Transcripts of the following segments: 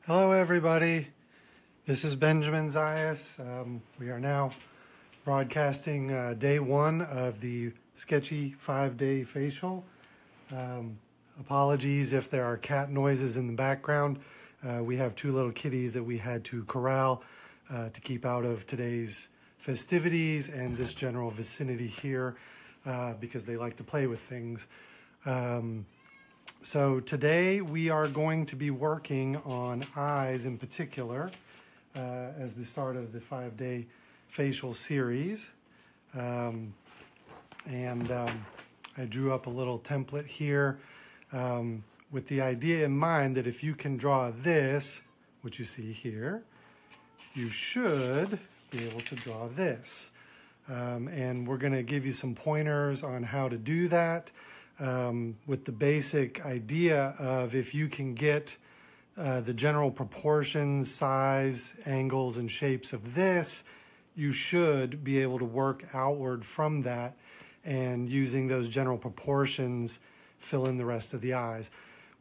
Hello everybody, this is Benjamin Zayas. We are now broadcasting day one of the Sktchy 5-day facial. Apologies if there are cat noises in the background. We have two little kitties that we had to corral to keep out of today's festivities and this general vicinity here because they like to play with things. So today we are going to be working on eyes in particular as the start of the 5-day facial series. I drew up a little template here with the idea in mind that if you can draw this, which you see here, you should be able to draw this. And we're going to give you some pointers on how to do that. With the basic idea of if you can get the general proportions, size, angles, and shapes of this, you should be able to work outward from that and using those general proportions, fill in the rest of the eyes.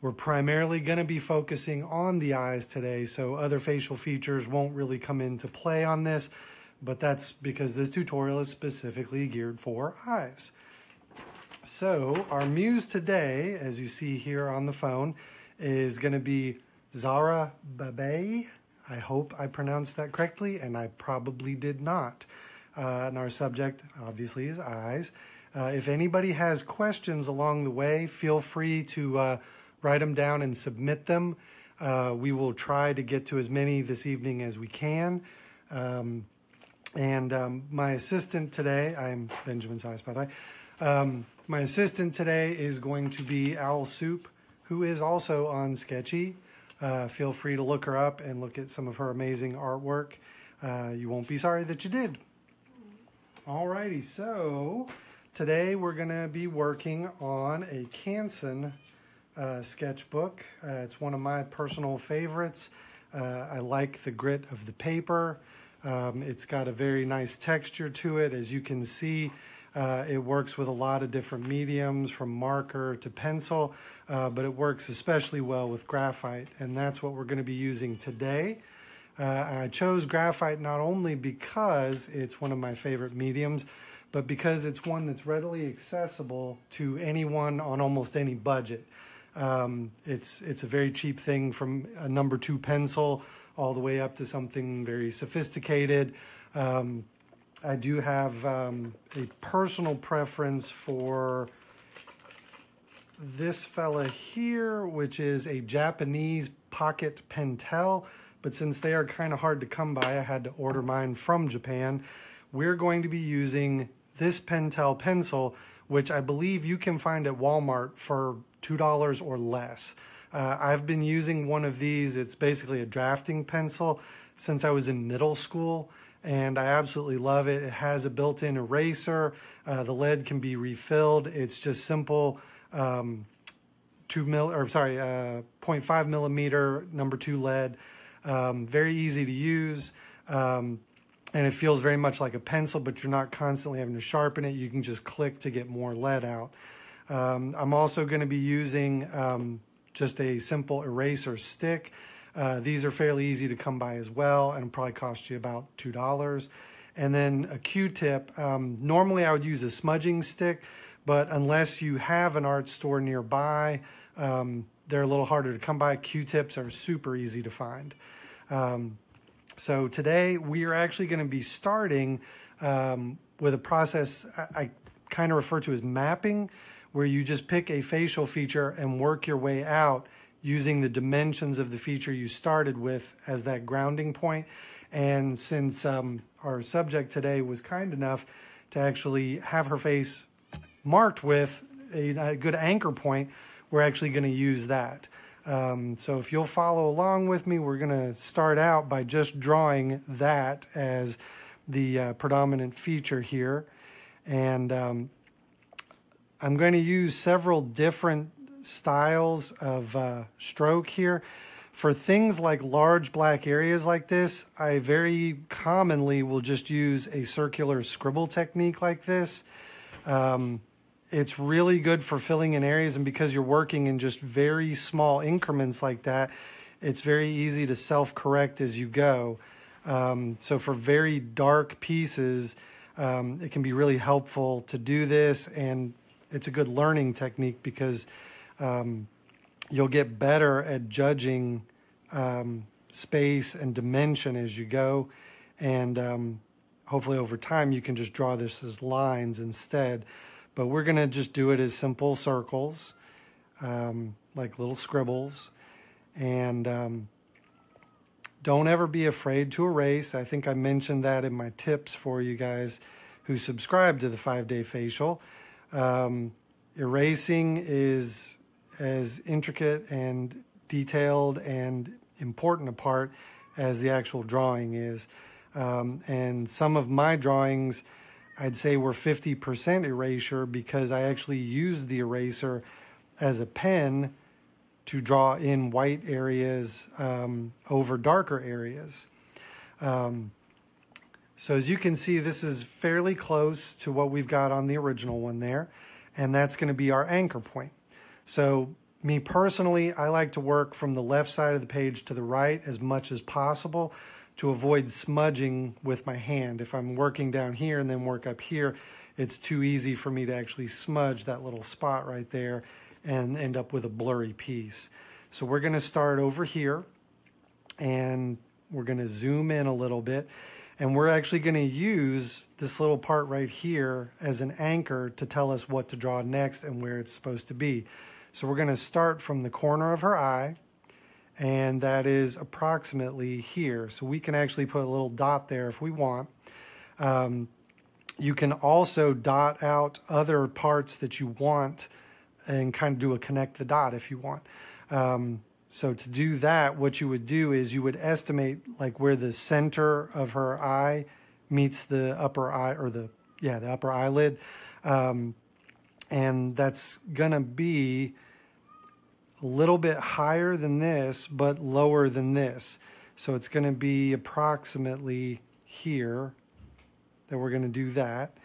We're primarily going to be focusing on the eyes today, so other facial features won't really come into play on this, but that's because this tutorial is specifically geared for eyes. So our muse today, as you see here on the phone, is going to be Zara Babe. I hope I pronounced that correctly, and I probably did not. And our subject, obviously, is eyes. If anybody has questions along the way, feel free to write them down and submit them. We will try to get to as many this evening as we can. My assistant today, I'm Benjamin Zayas, by the way. My assistant today is going to be Owl Soup, who is also on Sktchy. Feel free to look her up and look at some of her amazing artwork. You won't be sorry that you did. Alrighty, so today we're going to be working on a Canson sketchbook. It's one of my personal favorites. I like the grit of the paper. It's got a very nice texture to it, as you can see. It works with a lot of different mediums, from marker to pencil, but it works especially well with graphite, and that's what we're going to be using today. I chose graphite not only because it's one of my favorite mediums, but because it's one that's readily accessible to anyone on almost any budget. It's a very cheap thing, from a number 2 pencil all the way up to something very sophisticated. I do have a personal preference for this fella here, which is a Japanese pocket pentel, but since they are kind of hard to come by, I had to order mine from Japan. We're going to be using this pentel pencil, which I believe you can find at Walmart for $2 or less. I've been using one of these. It's basically a drafting pencil since I was in middle school, and I absolutely love it. It has a built-in eraser. The lead can be refilled. It's just simple 0.5 millimeter number 2 lead. Very easy to use, and it feels very much like a pencil, but you're not constantly having to sharpen it. You can just click to get more lead out. I'm also going to be using just a simple eraser stick. These are fairly easy to come by as well, and probably cost you about $2. And then a Q-tip. Normally I would use a smudging stick, but unless you have an art store nearby, they're a little harder to come by. Q-tips are super easy to find. So today we are actually going to be starting with a process I kind of refer to as mapping, where you just pick a facial feature and work your way out using the dimensions of the feature you started with as that grounding point. And since our subject today was kind enough to actually have her face marked with a good anchor point, we're actually going to use that. So if you'll follow along with me, we're going to start out by just drawing that as the predominant feature here. And I'm going to use several different styles of stroke here. For things like large black areas like this, I very commonly will just use a circular scribble technique like this. It's really good for filling in areas, and because you're working in just very small increments like that, it's very easy to self-correct as you go. So for very dark pieces, it can be really helpful to do this, and it's a good learning technique because you'll get better at judging space and dimension as you go, and hopefully over time you can just draw this as lines instead. But we're going to just do it as simple circles, like little scribbles, and don't ever be afraid to erase. I think I mentioned that in my tips for you guys who subscribe to the 5-Day Facial. Erasing is as intricate and detailed and important a part as the actual drawing is. And some of my drawings, I'd say, were 50% erasure because I actually used the eraser as a pen to draw in white areas over darker areas. So as you can see, this is fairly close to what we've got on the original one there, and that's going to be our anchor point. So me personally, I like to work from the left side of the page to the right as much as possible to avoid smudging with my hand. If I'm working down here and then work up here, it's too easy for me to actually smudge that little spot right there and end up with a blurry piece. So we're going to start over here, and we're going to zoom in a little bit, and we're actually going to use this little part right here as an anchor to tell us what to draw next and where it's supposed to be. So we're going to start from the corner of her eye, and that is approximately here. So we can actually put a little dot there if we want. You can also dot out other parts that you want and kind of do a connect the dot if you want. So to do that, what you would do is you would estimate like where the center of her eye meets the upper eye, or the upper eyelid. And that's gonna be a little bit higher than this, but lower than this. So it's gonna be approximately here that we're gonna do that.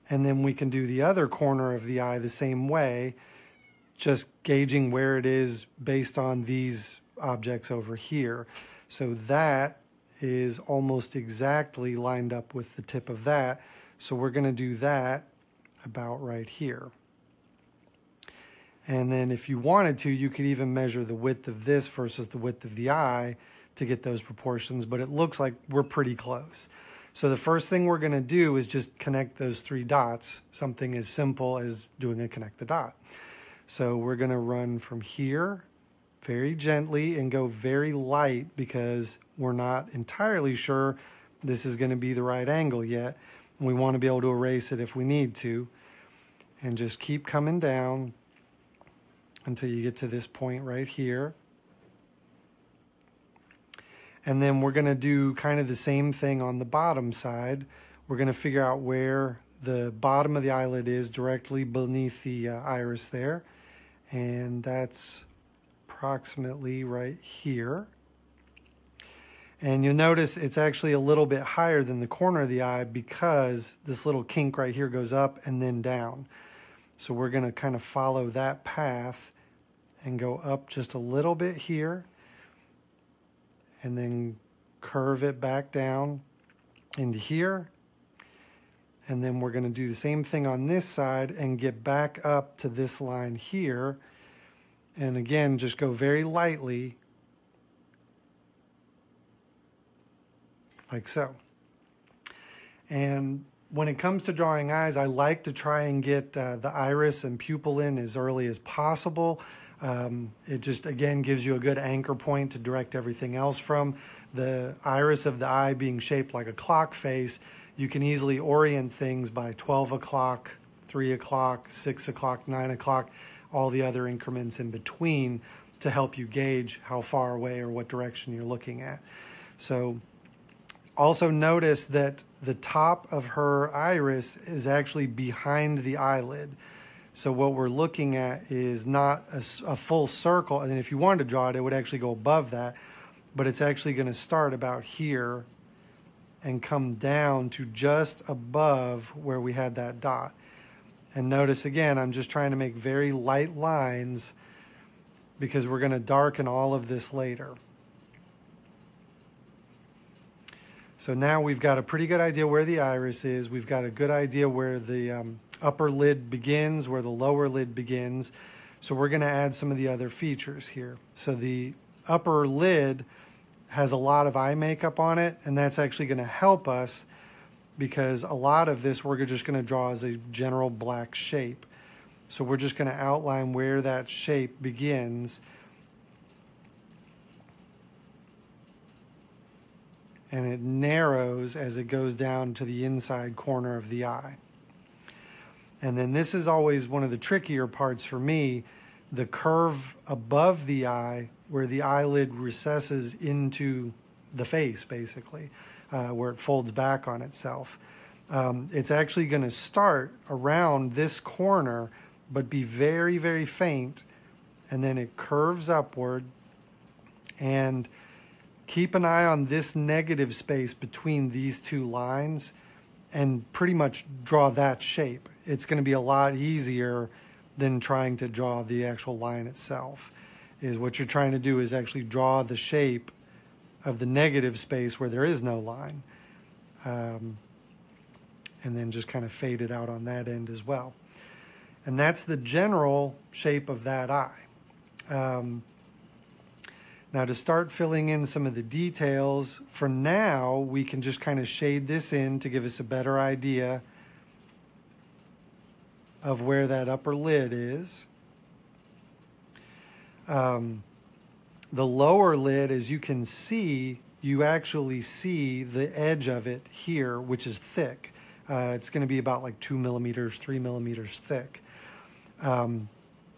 And then we can do the other corner of the eye the same way, just gauging where it is based on these objects over here. So that is almost exactly lined up with the tip of that. So we're going to do that about right here. And then if you wanted to, you could even measure the width of this versus the width of the eye to get those proportions, but it looks like we're pretty close. So the first thing we're going to do is just connect those 3 dots, something as simple as doing a connect the dot. So we're going to run from here very gently and go very light because we're not entirely sure this is going to be the right angle yet. And we want to be able to erase it if we need to. And just keep coming down until you get to this point right here. And then we're going to do kind of the same thing on the bottom side. We're going to figure out where the bottom of the eyelid is directly beneath the iris there. And that's approximately right here. And you'll notice it's actually a little bit higher than the corner of the eye because this little kink right here goes up and then down. So we're going to kind of follow that path and go up just a little bit here and then curve it back down into here. And then we're going to do the same thing on this side and get back up to this line here. And again, just go very lightly, like so. And when it comes to drawing eyes, I like to try and get the iris and pupil in as early as possible. It just, again, gives you a good anchor point to direct everything else from. The iris of the eye being shaped like a clock face, you can easily orient things by 12 o'clock, 3 o'clock, 6 o'clock, 9 o'clock, all the other increments in between to help you gauge how far away or what direction you're looking at. So also notice that the top of her iris is actually behind the eyelid. So what we're looking at is not a full circle, and if you wanted to draw it, it would actually go above that, but it's actually going to start about here and come down to just above where we had that dot. And notice again, I'm just trying to make very light lines because we're going to darken all of this later. So now we've got a pretty good idea where the iris is. We've got a good idea where the upper lid begins, where the lower lid begins. So we're going to add some of the other features here. So the upper lid has a lot of eye makeup on it, and that's actually going to help us because a lot of this we're just going to draw as a general black shape. So we're just going to outline where that shape begins. And it narrows as it goes down to the inside corner of the eye. And then this is always one of the trickier parts for me, the curve above the eye where the eyelid recesses into the face, basically, where it folds back on itself. It's actually going to start around this corner, but be very, very faint, and then it curves upward. And keep an eye on this negative space between these two lines and pretty much draw that shape. It's going to be a lot easier than trying to draw the actual line itself. Is what you're trying to do is actually draw the shape of the negative space where there is no line. And then just kind of fade it out on that end as well. And that's the general shape of that eye. Now to start filling in some of the details, for now we can just kind of shade this in to give us a better idea of where that upper lid is. The lower lid, as you can see, you actually see the edge of it here, which is thick. It's going to be about like 2 millimeters, 3 millimeters thick.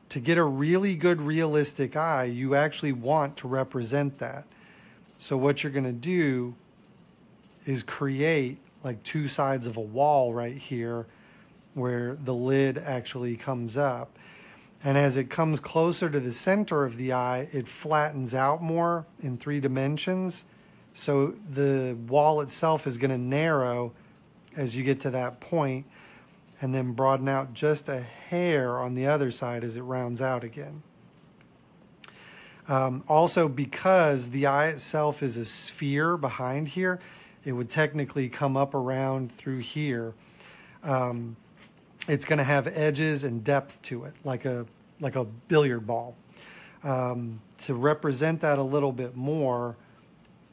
To get a really good realistic eye, you actually want to represent that. So what you're going to do is create like two sides of a wall right here where the lid actually comes up. And as it comes closer to the center of the eye, it flattens out more in 3 dimensions. So the wall itself is going to narrow as you get to that point, and then broaden out just a hair on the other side as it rounds out again. Also, because the eye itself is a sphere behind here, it would technically come up around through here. It's going to have edges and depth to it, like a billiard ball. To represent that a little bit more,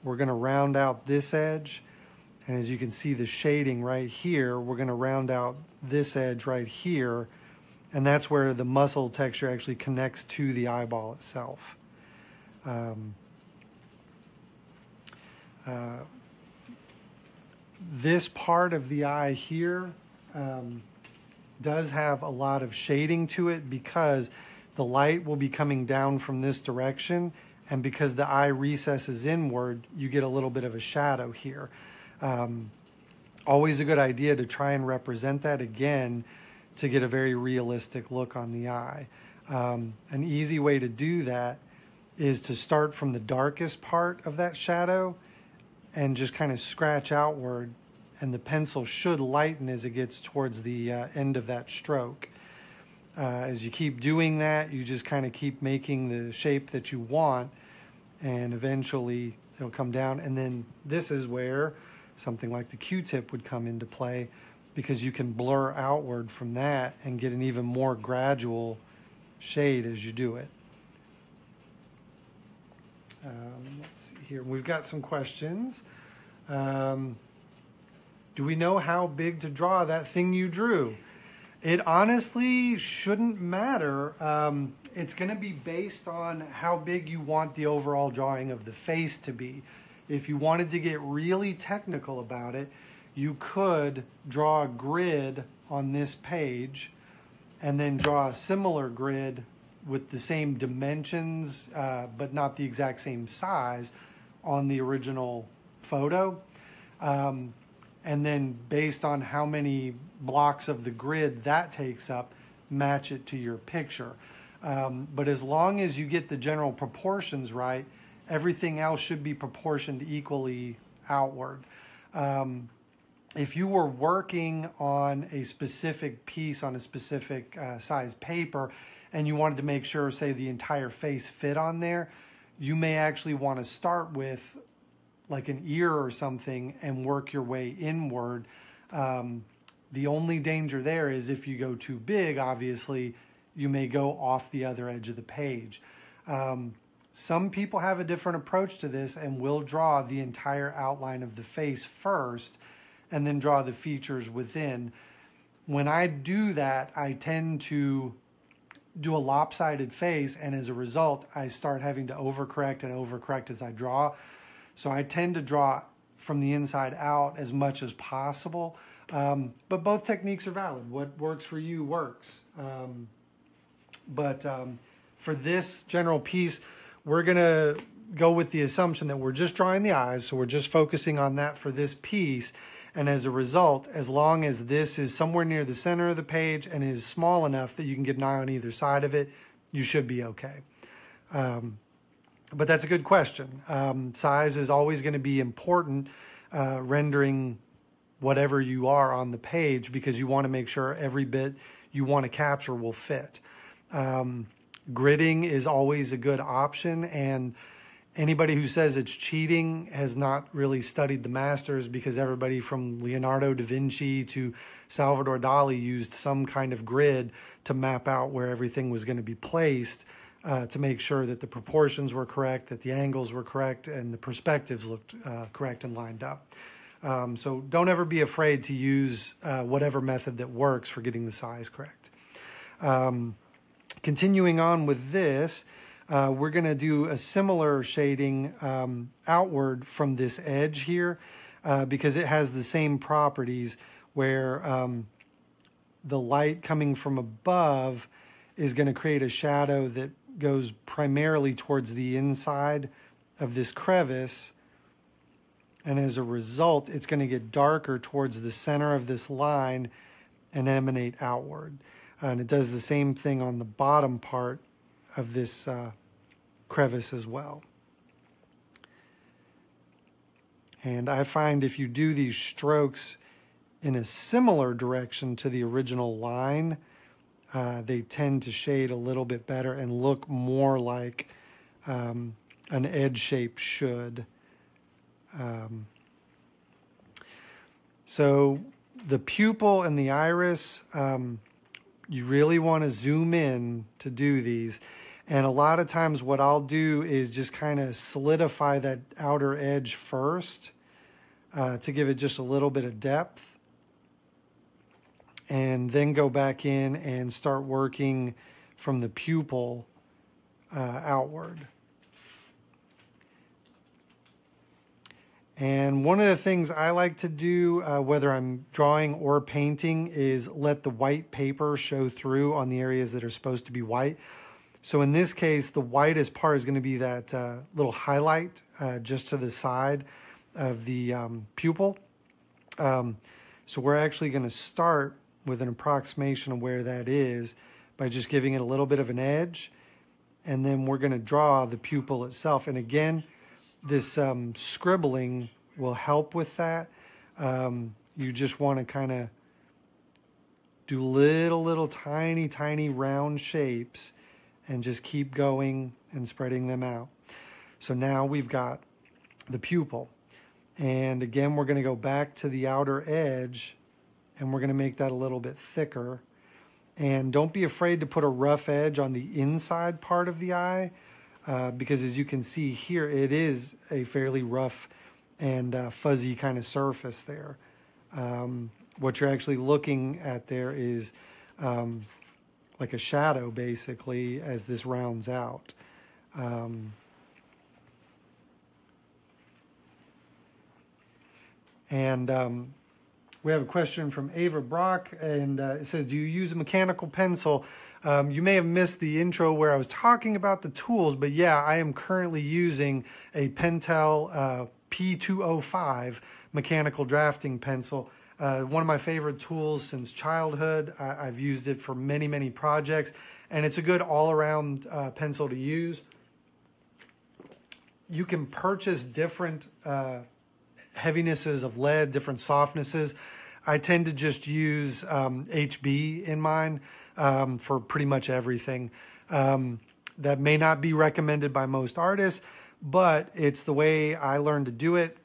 we're going to round out this edge. And as you can see the shading right here, we're going to round out this edge right here. And that's where the muscle texture actually connects to the eyeball itself. This part of the eye here does have a lot of shading to it because the light will be coming down from this direction. And because the eye recesses inward, you get a little bit of a shadow here. Always a good idea to try and represent that again to get a very realistic look on the eye. An easy way to do that is to start from the darkest part of that shadow and just kind of scratch outward, and the pencil should lighten as it gets towards the end of that stroke. As you keep doing that, you just kind of keep making the shape that you want, and eventually it'll come down. And then this is where something like the Q-tip would come into play, because you can blur outward from that and get an even more gradual shade as you do it. Let's see here. We've got some questions. Do we know how big to draw that thing you drew? It honestly shouldn't matter. It's going to be based on how big you want the overall drawing of the face to be. If you wanted to get really technical about it, you could draw a grid on this page and then draw a similar grid with the same dimensions, but not the exact same size on the original photo. And then based on how many blocks of the grid that takes up, match it to your picture. But as long as you get the general proportions right, everything else should be proportioned equally outward. If you were working on a specific piece on a specific size paper and you wanted to make sure, say, the entire face fit on there, you may actually want to start with like an ear or something and work your way inward. The only danger there is if you go too big, obviously, you may go off the other edge of the page. Some people have a different approach to this and will draw the entire outline of the face first and then draw the features within. When I do that, I tend to do a lopsided face, and as a result, I start having to overcorrect and overcorrect as I draw. So I tend to draw from the inside out as much as possible. But both techniques are valid. What works for you works. For this general piece, we're going to go with the assumption that we're just drawing the eyes, so we're just focusing on that for this piece. And as a result, as long as this is somewhere near the center of the page and is small enough that you can get an eye on either side of it, you should be okay. But that's a good question. Size is always going to be important, rendering whatever you are on the page, because you want to make sure every bit you want to capture will fit. Gridding is always a good option, and anybody who says it's cheating has not really studied the masters, because everybody from Leonardo da Vinci to Salvador Dali used some kind of grid to map out where everything was going to be placed, to make sure that the proportions were correct, that the angles were correct, and the perspectives looked correct and lined up. So don't ever be afraid to use whatever method that works for getting the size correct. Continuing on with this, we're going to do a similar shading outward from this edge here, because it has the same properties where the light coming from above is going to create a shadow that goes primarily towards the inside of this crevice. And as a result, it's going to get darker towards the center of this line and emanate outward. And it does the same thing on the bottom part of this crevice as well. And I find if you do these strokes in a similar direction to the original line, they tend to shade a little bit better and look more like an edge shape should. So the pupil and the iris, you really want to zoom in to do these. And a lot of times what I'll do is just kind of solidify that outer edge first to give it just a little bit of depth. And then go back in and start working from the pupil outward. And one of the things I like to do, whether I'm drawing or painting, is let the white paper show through on the areas that are supposed to be white. So in this case, the whitest part is going to be that little highlight just to the side of the pupil. So we're actually going to start with an approximation of where that is by just giving it a little bit of an edge. And then we're going to draw the pupil itself. And again, this scribbling will help with that. You just want to kind of do little tiny round shapes and just keep going and spreading them out. So now we've got the pupil. And again, we're going to go back to the outer edge and we're going to make that a little bit thicker. And don't be afraid to put a rough edge on the inside part of the eye, because as you can see here, it is a fairly rough and fuzzy kind of surface there. What you're actually looking at there is like a shadow, basically, as this rounds out. We have a question from Ava Brock, and it says, do you use a mechanical pencil? You may have missed the intro where I was talking about the tools, but yeah, I am currently using a Pentel P205 mechanical drafting pencil. One of my favorite tools since childhood. I've used it for many projects, and it's a good all-around pencil to use. You can purchase different heavinesses of lead, different softnesses. I tend to just use HB in mine for pretty much everything. That may not be recommended by most artists, but it's the way I learned to do it.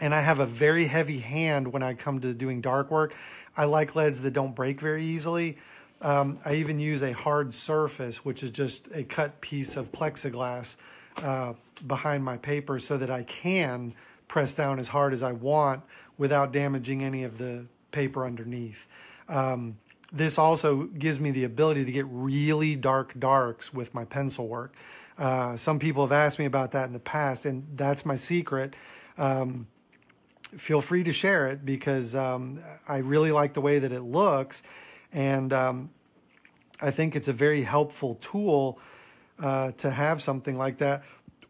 and I have a very heavy hand when I come to doing dark work. I like leads that don't break very easily. I even use a hard surface, which is just a cut piece of plexiglass behind my paper so that I can press down as hard as I want without damaging any of the paper underneath. This also gives me the ability to get really dark darks with my pencil work. Some people have asked me about that in the past, and that's my secret. Feel free to share it because I really like the way that it looks, and I think it's a very helpful tool to have something like that.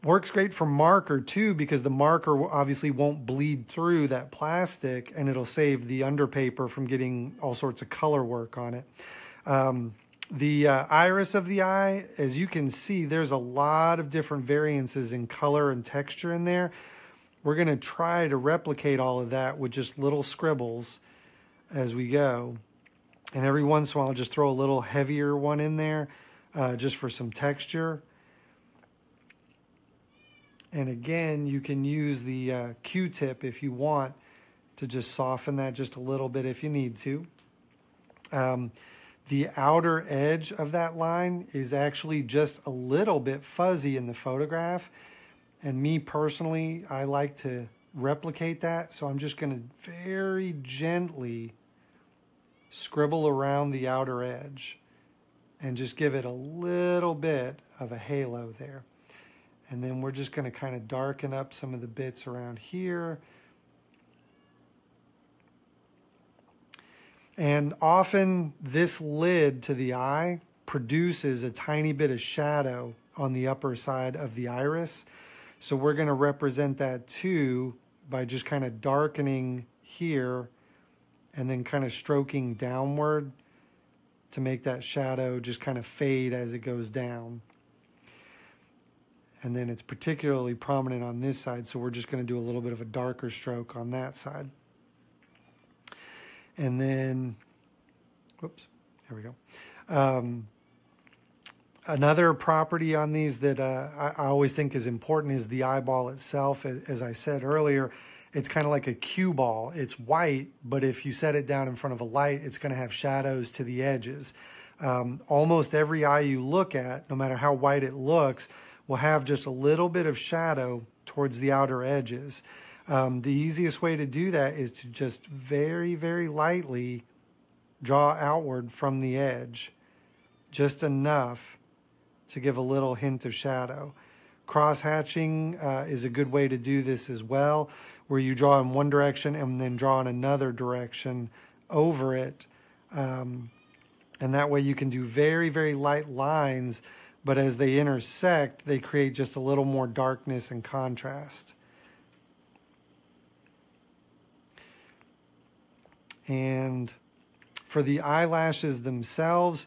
Works great for marker too, because the marker obviously won't bleed through that plastic, and it'll save the underpaper from getting all sorts of color work on it. The iris of the eye, as you can see, there's a lot of different variances in color and texture in there. We're going to try to replicate all of that with just little scribbles as we go. And every once in a while, I'll just throw a little heavier one in there just for some texture. And again, you can use the Q-tip if you want to just soften that just a little bit if you need to. The outer edge of that line is actually just a little bit fuzzy in the photograph. And me personally, I like to replicate that. So I'm just going to very gently scribble around the outer edge and just give it a little bit of a halo there. And then we're just going to kind of darken up some of the bits around here. And often this lid to the eye produces a tiny bit of shadow on the upper side of the iris. So we're going to represent that too by just kind of darkening here and then kind of stroking downward to make that shadow just kind of fade as it goes down. And then it's particularly prominent on this side, so we're just going to do a little bit of a darker stroke on that side. And then, whoops, there we go. Another property on these that I always think is important is the eyeball itself. As I said earlier, it's kind of like a cue ball. It's white, but if you set it down in front of a light, it's going to have shadows to the edges. Almost every eye you look at, no matter how white it looks, will have just a little bit of shadow towards the outer edges. The easiest way to do that is to just very, very lightly draw outward from the edge, just enough to give a little hint of shadow. Cross-hatching is a good way to do this as well, where you draw in one direction and then draw in another direction over it. And that way you can do very, very light lines, but as they intersect, they create just a little more darkness and contrast. And for the eyelashes themselves,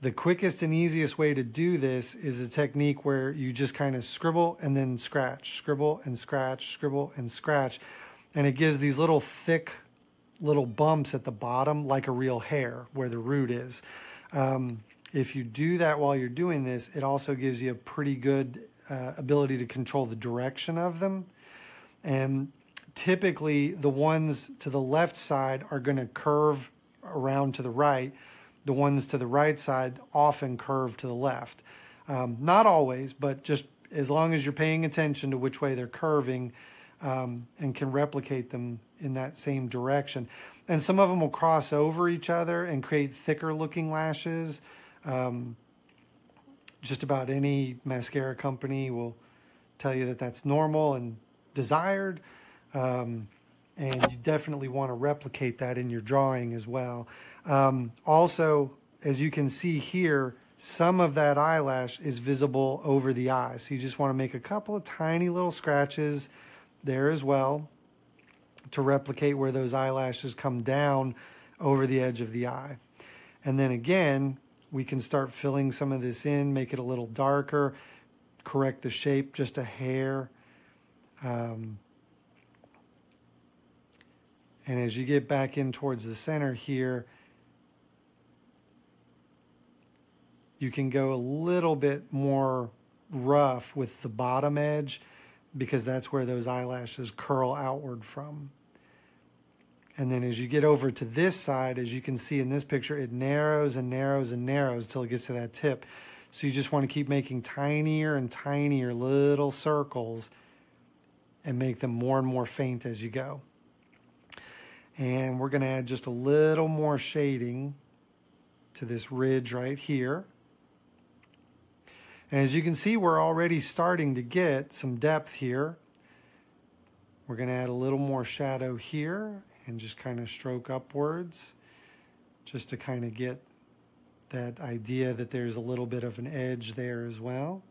the quickest and easiest way to do this is a technique where you just kind of scribble and then scratch, scribble and scratch, scribble and scratch. And it gives these little thick little bumps at the bottom like a real hair where the root is. If you do that while you're doing this, it also gives you a pretty good ability to control the direction of them. And typically the ones to the left side are going to curve around to the right. The ones to the right side often curve to the left. Not always, but just as long as you're paying attention to which way they're curving and can replicate them in that same direction. And some of them will cross over each other and create thicker looking lashes. Just about any mascara company will tell you that that's normal and desired. And you definitely want to replicate that in your drawing as well. Also, as you can see here, some of that eyelash is visible over the eye. So you just want to make a couple of tiny little scratches there as well to replicate where those eyelashes come down over the edge of the eye. And then again, we can start filling some of this in, make it a little darker, correct the shape just a hair. And as you get back in towards the center here, you can go a little bit more rough with the bottom edge because that's where those eyelashes curl outward from. And then as you get over to this side, as you can see in this picture, it narrows and narrows and narrows till it gets to that tip. So you just want to keep making tinier and tinier little circles and make them more and more faint as you go. And we're going to add just a little more shading to this ridge right here. And as you can see, we're already starting to get some depth here. We're going to add a little more shadow here and just kind of stroke upwards just to kind of get that idea that there's a little bit of an edge there as well.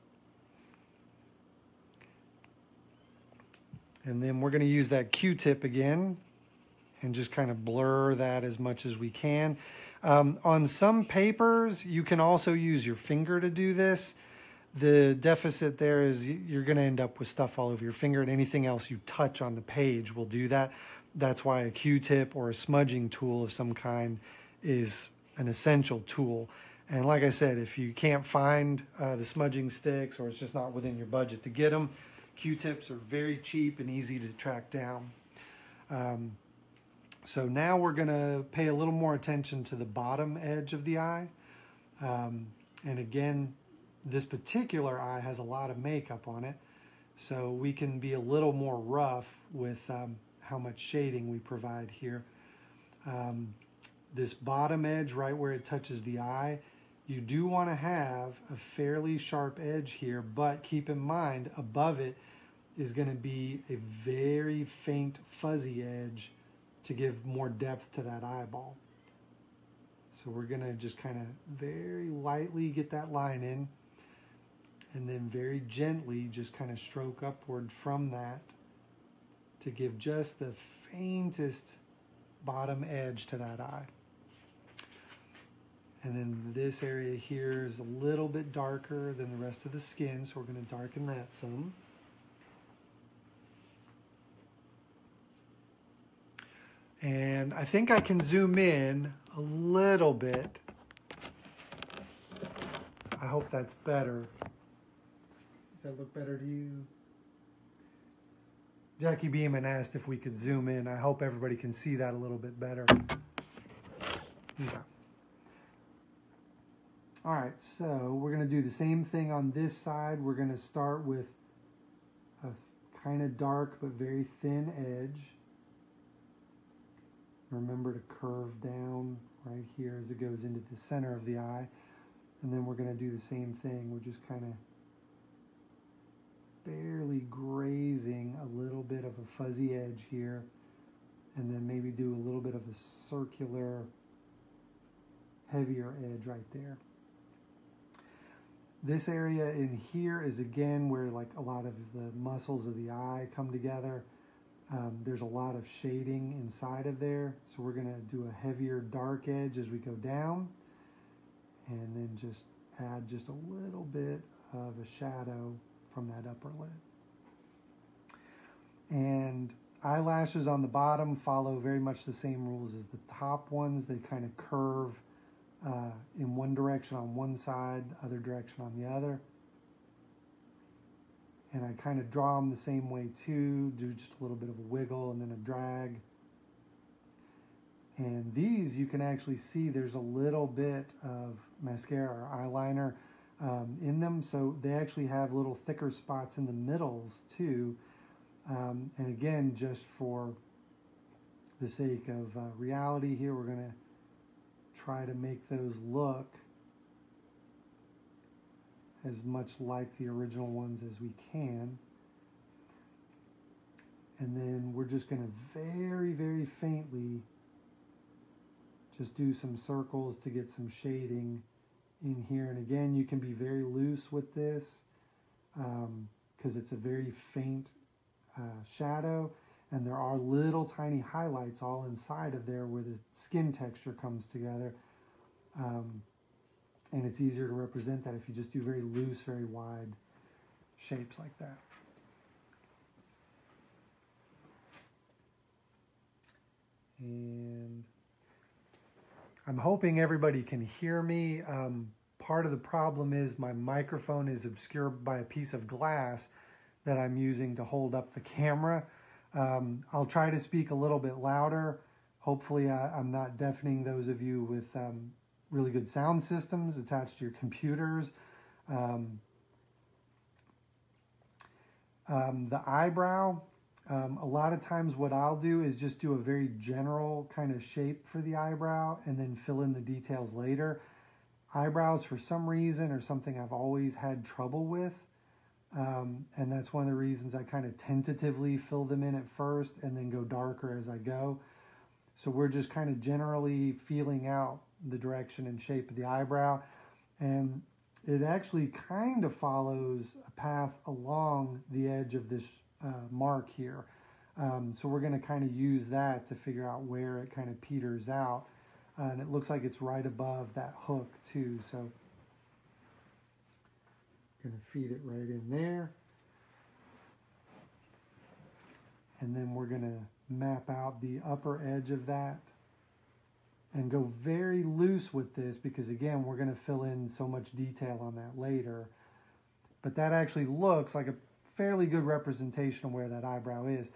And then we're going to use that Q-tip again and just kind of blur that as much as we can. On some papers, you can also use your finger to do this. The deficit there is you're going to end up with stuff all over your finger, and anything else you touch on the page will do that. That's why a Q-tip or a smudging tool of some kind is an essential tool. And like I said, if you can't find the smudging sticks, or it's just not within your budget to get them, Q-tips are very cheap and easy to track down. So now we're going to pay a little more attention to the bottom edge of the eye. And again, this particular eye has a lot of makeup on it, so we can be a little more rough with how much shading we provide here. This bottom edge right where it touches the eye, you do want to have a fairly sharp edge here, but keep in mind above it is going to be a very faint fuzzy edge to give more depth to that eyeball. So we're going to just kind of very lightly get that line in, and then very gently just kind of stroke upward from that to give just the faintest bottom edge to that eye. And then this area here is a little bit darker than the rest of the skin, so we're going to darken that some. And I think I can zoom in a little bit. I hope that's better. Does that look better to you? Jackie Beeman asked if we could zoom in. I hope everybody can see that a little bit better. Yeah. All right, so we're going to do the same thing on this side. We're going to start with a kind of dark but very thin edge. Remember to curve down right here as it goes into the center of the eye. And then we're going to do the same thing. We're just kind of barely grazing a little bit of a fuzzy edge here, and then maybe do a little bit of a circular, heavier edge right there. This area in here is again where like a lot of the muscles of the eye come together. There's a lot of shading inside of there, so we're going to do a heavier dark edge as we go down, and then just add just a little bit of a shadow from that upper lid. And eyelashes on the bottom follow very much the same rules as the top ones. They kind of curve in one direction on one side, other direction on the other. And I kind of draw them the same way too, do just a little bit of a wiggle and then a drag. And these you can actually see there's a little bit of mascara or eyeliner in them, so they actually have little thicker spots in the middles too. And again, just for the sake of reality here, we're going to try to make those look as much like the original ones as we can. And then we're just going to very, very faintly just do some circles to get some shading in here. And again, you can be very loose with this because it's a very faint shadow, and there are little tiny highlights all inside of there where the skin texture comes together. And it's easier to represent that if you just do very loose, very wide shapes like that. And I'm hoping everybody can hear me. Part of the problem is my microphone is obscured by a piece of glass that I'm using to hold up the camera. I'll try to speak a little bit louder. Hopefully I'm not deafening those of you with really good sound systems attached to your computers. The eyebrow, a lot of times what I'll do is just do a very general kind of shape for the eyebrow and then fill in the details later. Eyebrows, for some reason, are something I've always had trouble with. And that's one of the reasons I kind of tentatively fill them in at first and then go darker as I go. So we're just kind of generally feeling out the direction and shape of the eyebrow. And it actually kind of follows a path along the edge of this mark here. So we're going to kind of use that to figure out where it kind of peters out. And it looks like it's right above that hook too. So going to feed it right in there. And then we're going to map out the upper edge of that and go very loose with this because, again, we're going to fill in so much detail on that later. But that actually looks like a fairly good representation of where that eyebrow is.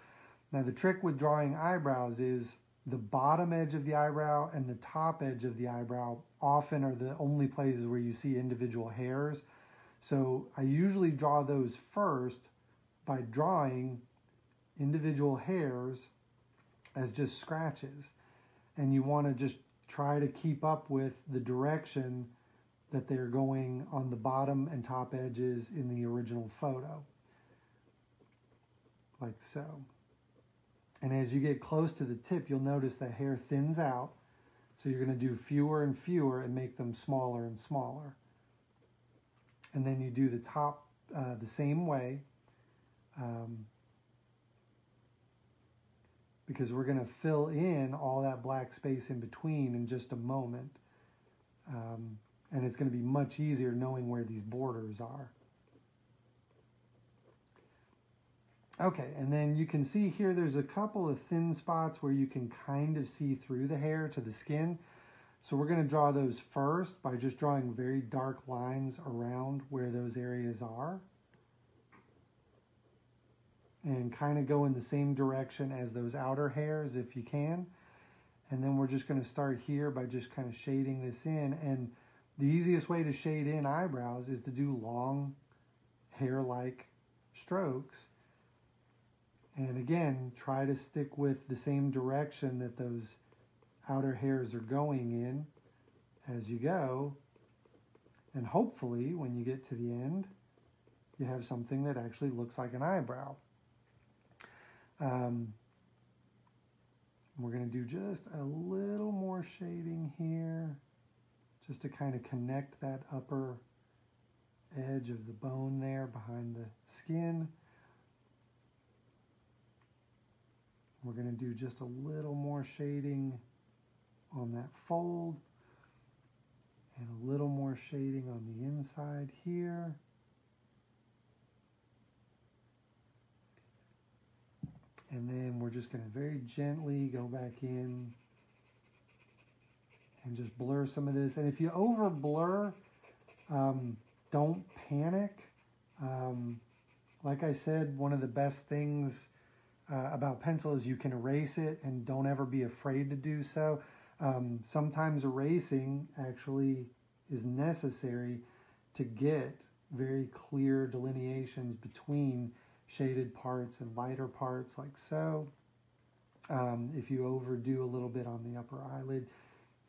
Now, the trick with drawing eyebrows is the bottom edge of the eyebrow and the top edge of the eyebrow often are the only places where you see individual hairs. So I usually draw those first by drawing individual hairs as just scratches. And you want to just try to keep up with the direction that they're going on the bottom and top edges in the original photo. Like so. And as you get close to the tip, you'll notice the hair thins out. So you're going to do fewer and fewer and make them smaller and smaller. And then you do the top the same way. Because we're going to fill in all that black space in between in just a moment. And it's going to be much easier knowing where these borders are. Okay, and then you can see here there's a couple of thin spots where you can kind of see through the hair to the skin. So we're going to draw those first by just drawing very dark lines around where those areas are. And kind of go in the same direction as those outer hairs if you can. And then we're just going to start here by just kind of shading this in. And the easiest way to shade in eyebrows is to do long hair-like strokes. And again, try to stick with the same direction that those outer hairs are going in as you go. And hopefully, when you get to the end, you have something that actually looks like an eyebrow. We're going to do just a little more shading here, just to kind of connect that upper edge of the bone there behind the skin. We're going to do just a little more shading on that fold and a little more shading on the inside here. And then we're just going to very gently go back in and just blur some of this. And if you over blur, don't panic. Like I said, one of the best things about pencil is you can erase it, and don't ever be afraid to do so. Sometimes erasing actually is necessary to get very clear delineations between shaded parts and lighter parts, like so. If you overdo a little bit on the upper eyelid,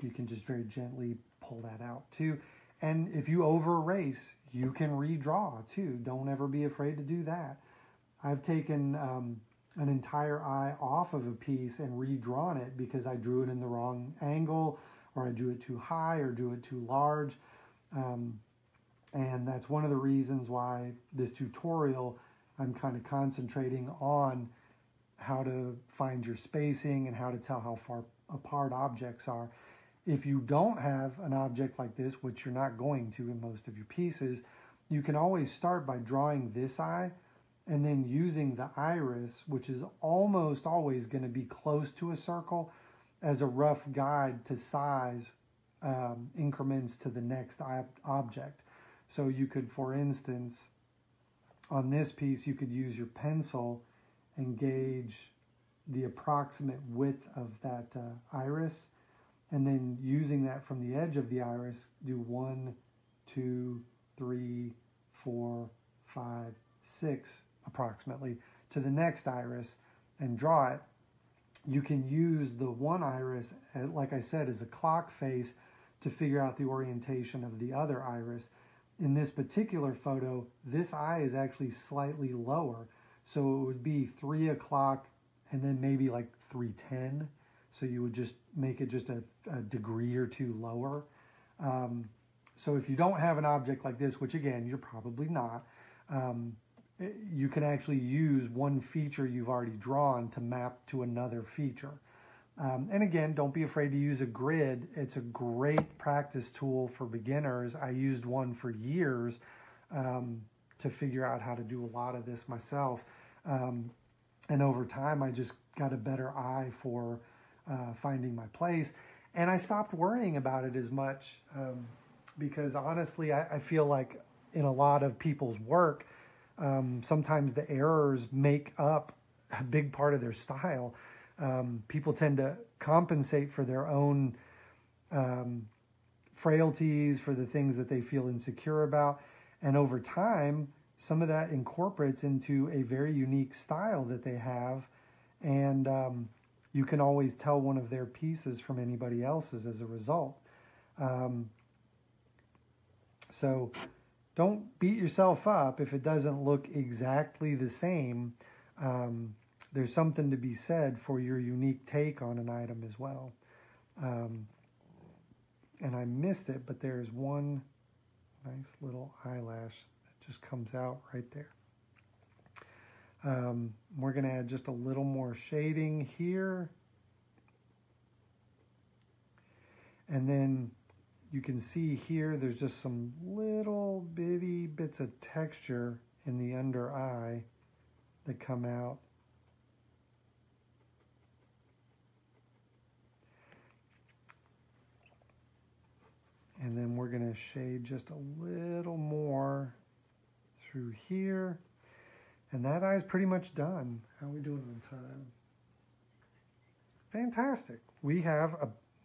you can just very gently pull that out too. And if you over erase, you can redraw too. Don't ever be afraid to do that. I've taken an entire eye off of a piece and redrawn it because I drew it in the wrong angle, or I drew it too high, or drew it too large. And that's one of the reasons why this tutorial, I'm kind of concentrating on how to find your spacing and how to tell how far apart objects are. If you don't have an object like this, which you're not going to in most of your pieces, you can always start by drawing this eye and then using the iris, which is almost always going to be close to a circle, as a rough guide to size increments to the next object. So you could, for instance, on this piece, you could use your pencil and gauge the approximate width of that iris, and then using that from the edge of the iris, do 1, 2, 3, 4, 5, 6 approximately to the next iris and draw it. You can use the one iris, like I said, as a clock face to figure out the orientation of the other iris. In this particular photo, this eye is actually slightly lower. So it would be 3 o'clock and then maybe like 3:10. So you would just make it just a degree or two lower. So if you don't have an object like this, which again, you're probably not, you can actually use one feature you've already drawn to map to another feature. And again, don't be afraid to use a grid. It's a great practice tool for beginners. I used one for years to figure out how to do a lot of this myself. And over time, I just got a better eye for finding my place. And I stopped worrying about it as much because honestly, I feel like in a lot of people's work, sometimes the errors make up a big part of their style. People tend to compensate for their own frailties, for the things that they feel insecure about. And over time, some of that incorporates into a very unique style that they have. And you can always tell one of their pieces from anybody else's as a result. So don't beat yourself up if it doesn't look exactly the same. There's something to be said for your unique take on an item as well. And I missed it, but there's one nice little eyelash that just comes out right there. We're going to add just a little more shading here. And then you can see here there's just some little bitty bits of texture in the under eye that come out. And then we're going to shade just a little more through here. And that eye's pretty much done. How are we doing on time? Fantastic. We have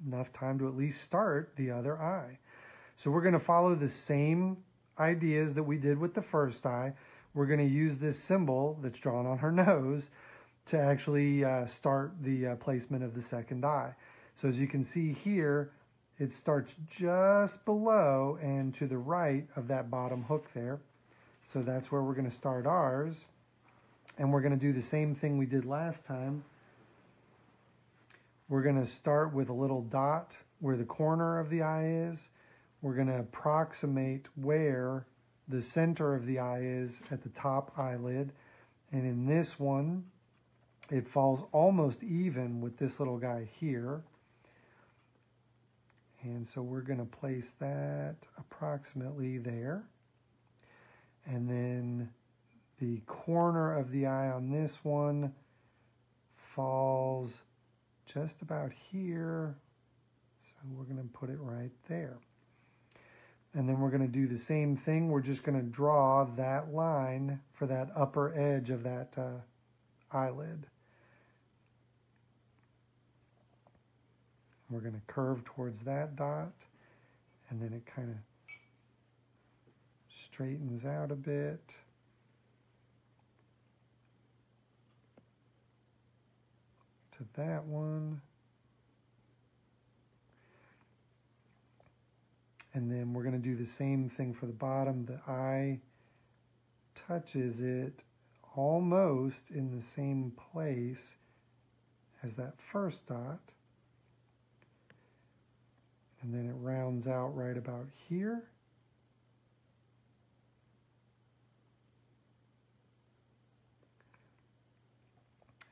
enough time to at least start the other eye. So we're going to follow the same ideas that we did with the first eye. We're going to use this symbol that's drawn on her nose to actually start the placement of the second eye. So as you can see here, it starts just below and to the right of that bottom hook there. So that's where we're going to start ours. And we're going to do the same thing we did last time. We're going to start with a little dot where the corner of the eye is. We're going to approximate where the center of the eye is at the top eyelid. And in this one, it falls almost even with this little guy here. And so we're going to place that approximately there. And then the corner of the eye on this one falls just about here. So we're going to put it right there. And then we're going to do the same thing. We're just going to draw that line for that upper edge of that eyelid. We're going to curve towards that dot, and then it kind of straightens out a bit. To that one. And then we're going to do the same thing for the bottom. The eye touches it almost in the same place as that first dot. And then it rounds out right about here.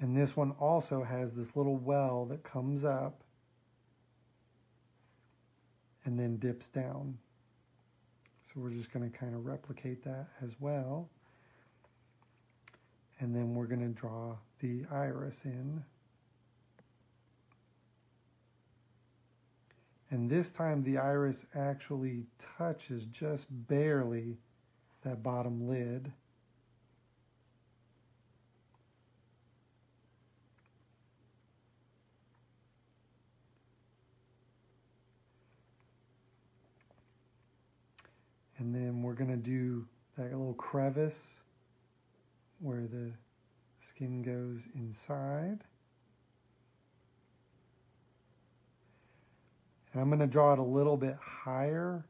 And this one also has this little well that comes up and then dips down. So we're just going to kind of replicate that as well. And then we're going to draw the iris in. And this time the iris actually touches just barely that bottom lid. going to do that little crevice where the skin goes inside. And I'm going to draw it a little bit higher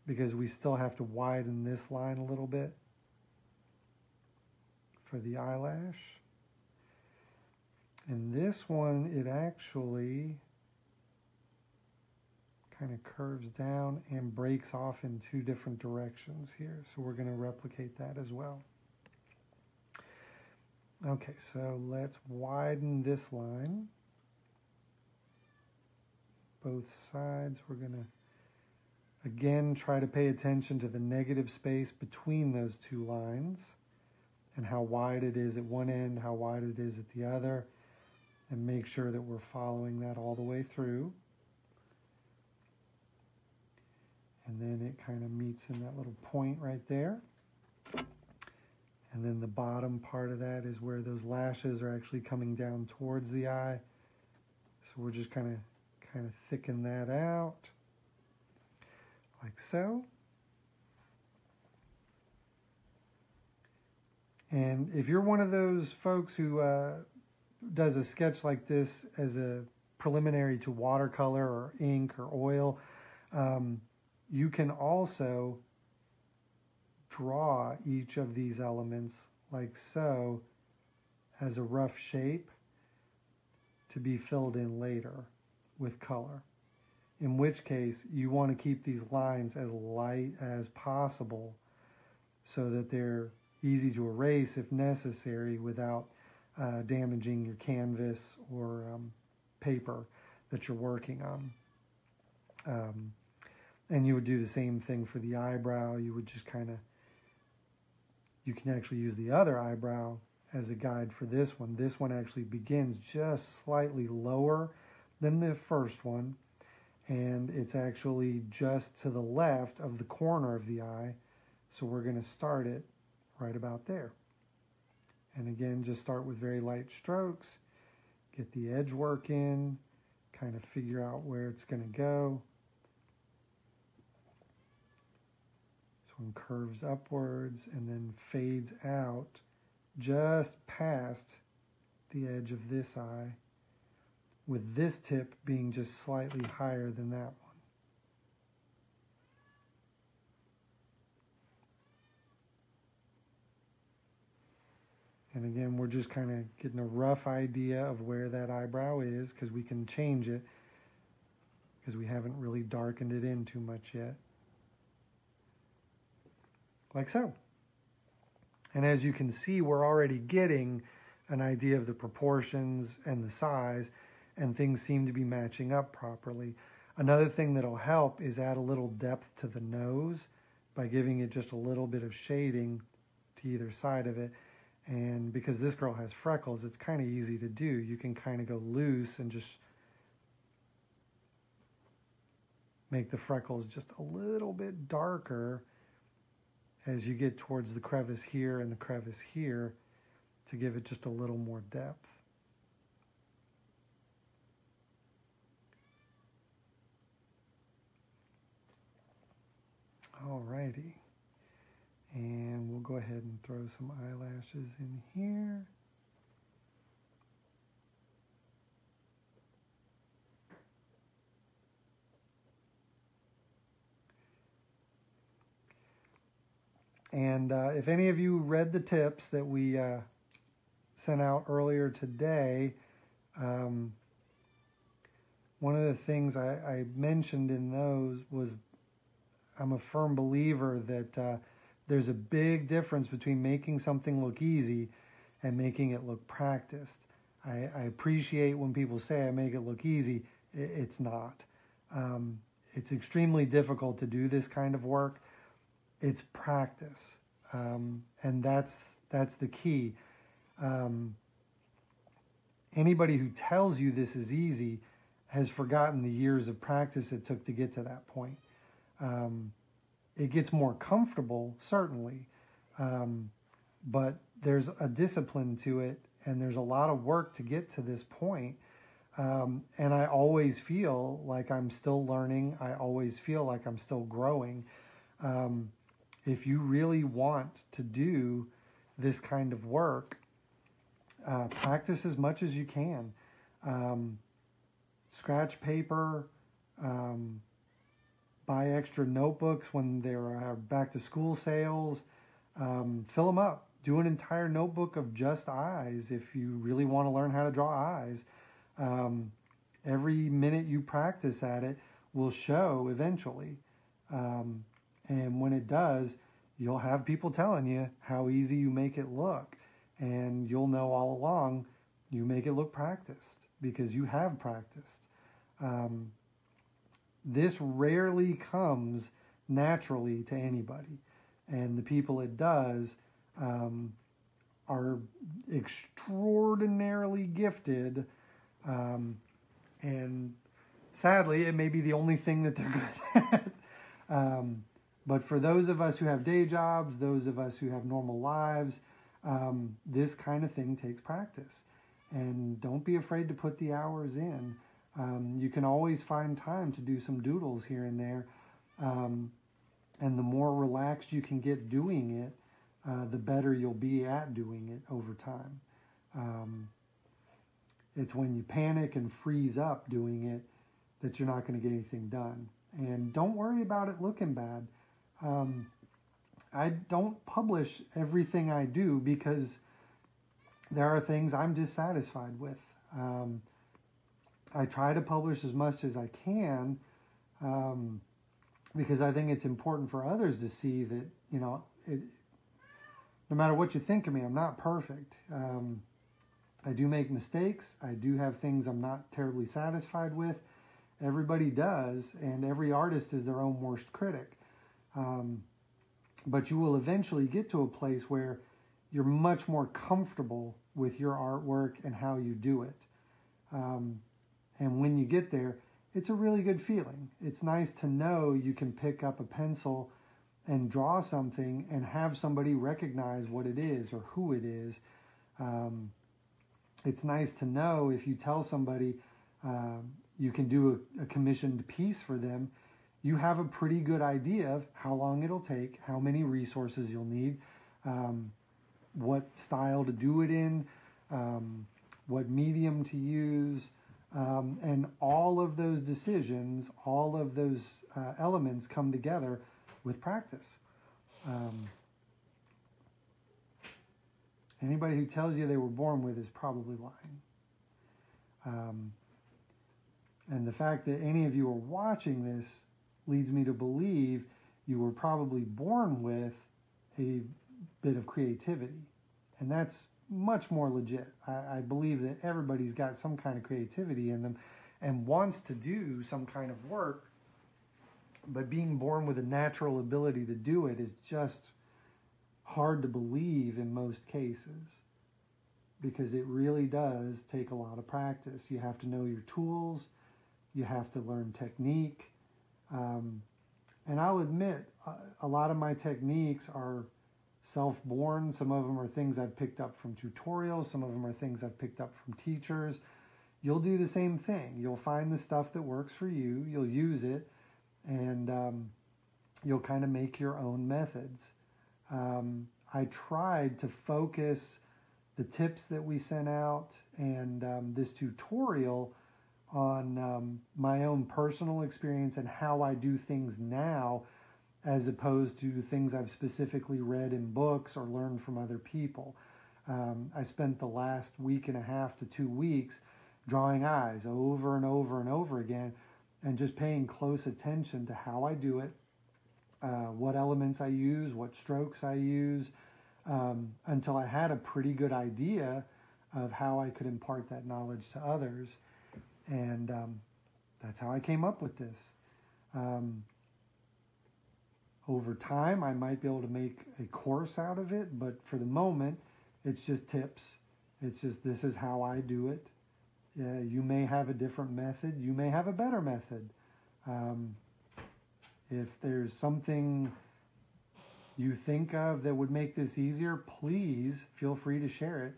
because we still have to widen this line a little bit for the eyelash. And this one, it actually kind of curves down and breaks off in two different directions here. So we're going to replicate that as well. Okay, so let's widen this line. Both sides, we're going to, again, try to pay attention to the negative space between those two lines and how wide it is at one end, how wide it is at the other, and make sure that we're following that all the way through. And then it kind of meets in that little point right there. And then the bottom part of that is where those lashes are actually coming down towards the eye. So we're just kind of thicken that out like so. And if you're one of those folks who does a sketch like this as a preliminary to watercolor or ink or oil, you can also draw each of these elements like so as a rough shape to be filled in later with color. In which case, you want to keep these lines as light as possible so that they're easy to erase if necessary without damaging your canvas or paper that you're working on. And you would do the same thing for the eyebrow. You would just you can actually use the other eyebrow as a guide for this one. This one actually begins just slightly lower than the first one, and it's actually just to the left of the corner of the eye. So we're going to start it right about there. And again, just start with very light strokes, get the edge work in, kind of figure out where it's going to go. This one curves upwards and then fades out just past the edge of this eye, with this tip being just slightly higher than that one. And again, we're just kind of getting a rough idea of where that eyebrow is, because we can change it because we haven't really darkened it in too much yet. Like so. And as you can see, we're already getting an idea of the proportions and the size, and things seem to be matching up properly. Another thing that'll help is add a little depth to the nose by giving it just a little bit of shading to either side of it. And because this girl has freckles, it's kind of easy to do. You can kind of go loose and just make the freckles just a little bit darker as you get towards the crevice here and the crevice here to give it just a little more depth. Alrighty. And we'll go ahead and throw some eyelashes in here. And if any of you read the tips that we sent out earlier today, one of the things I mentioned in those was I'm a firm believer that there's a big difference between making something look easy and making it look practiced. I appreciate when people say I make it look easy. It's not. It's extremely difficult to do this kind of work. It's practice, and that's the key. Anybody who tells you this is easy has forgotten the years of practice it took to get to that point. It gets more comfortable, certainly, but there's a discipline to it, and there's a lot of work to get to this point. And I always feel like I'm still learning. I always feel like I'm still growing. if you really want to do this kind of work, practice as much as you can. Scratch paper, buy extra notebooks when there are back to school sales, fill them up. Do an entire notebook of just eyes if you really want to learn how to draw eyes. Every minute you practice at it will show eventually. And when it does, you'll have people telling you how easy you make it look. And you'll know all along you make it look practiced because you have practiced. This rarely comes naturally to anybody. And the people it does are extraordinarily gifted. And sadly, it may be the only thing that they're good at. But for those of us who have day jobs, those of us who have normal lives, this kind of thing takes practice. And don't be afraid to put the hours in. You can always find time to do some doodles here and there. And the more relaxed you can get doing it, the better you'll be at doing it over time. It's when you panic and freeze up doing it that you're not going to get anything done. And don't worry about it looking bad. I don't publish everything I do because there are things I'm dissatisfied with. I try to publish as much as I can because I think it's important for others to see that, no matter what you think of me, I'm not perfect. I do make mistakes. I do have things I'm not terribly satisfied with. Everybody does, and every artist is their own worst critic. But you will eventually get to a place where you're much more comfortable with your artwork and how you do it. And when you get there, it's a really good feeling. It's nice to know you can pick up a pencil and draw something and have somebody recognize what it is or who it is. It's nice to know if you tell somebody you can do a commissioned piece for them, you have a pretty good idea of how long it'll take, how many resources you'll need, what style to do it in, what medium to use, and all of those decisions, all of those elements come together with practice. Anybody who tells you they were born with is probably lying. And the fact that any of you are watching this leads me to believe you were probably born with a bit of creativity. And that's much more legit. I believe that everybody's got some kind of creativity in them and wants to do some kind of work, but being born with a natural ability to do it is just hard to believe in most cases, because it really does take a lot of practice. You have to know your tools, you have to learn technique, and I'll admit a lot of my techniques are self-born. Some of them are things I've picked up from tutorials, some of them are things I've picked up from teachers. You'll do the same thing. You'll find the stuff that works for you, you'll use it, and you'll kind of make your own methods. I tried to focus the tips that we sent out and this tutorial on my own personal experience and how I do things now, as opposed to things I've specifically read in books or learned from other people. I spent the last week and a half to 2 weeks drawing eyes over and over and over again and just paying close attention to how I do it, what elements I use, what strokes I use, until I had a pretty good idea of how I could impart that knowledge to others. And that's how I came up with this. Over time, I might be able to make a course out of it, but for the moment, it's just tips. It's just, this is how I do it. You may have a different method. You may have a better method. If there's something you think of that would make this easier, please feel free to share it.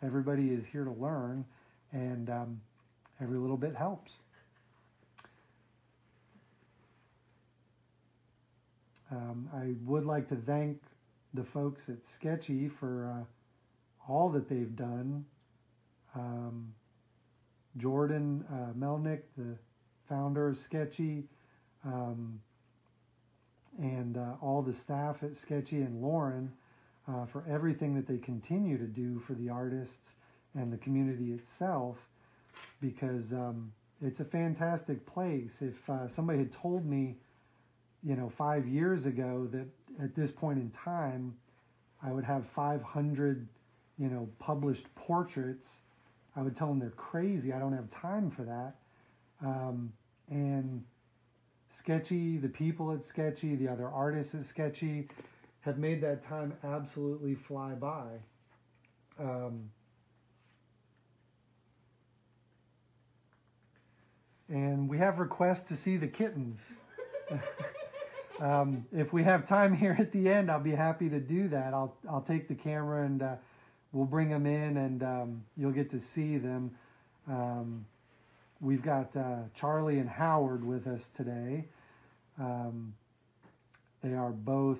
Everybody is here to learn, and every little bit helps. I would like to thank the folks at Sktchy for all that they've done. Jordan Melnick, the founder of Sktchy, and all the staff at Sktchy, and Lauren for everything that they continue to do for the artists and the community itself, because it's a fantastic place. If somebody had told me, 5 years ago that at this point in time I would have 500, published portraits, I would tell them they're crazy. I don't have time for that. And Sktchy, the people at Sktchy, the other artists at Sktchy have made that time absolutely fly by. And we have requests to see the kittens. If we have time here at the end, I'll be happy to do that. I'll take the camera and we'll bring them in, and you'll get to see them. We've got Charlie and Howard with us today. They are both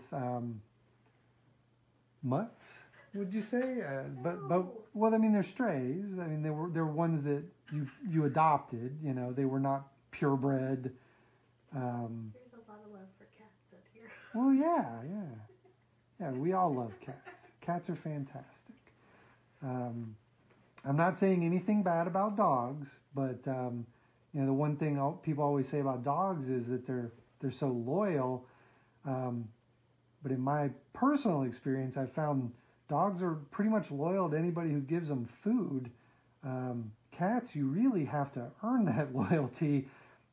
mutts, would you say? But well, I mean, they're strays. I mean, they're ones that you adopted. They were not purebred. There's a lot of love for cats up here. Well, yeah. We all love cats. Cats are fantastic. I'm not saying anything bad about dogs, but the one thing people always say about dogs is that they're so loyal. But in my personal experience, I found dogs are pretty much loyal to anybody who gives them food. Cats, you really have to earn that loyalty,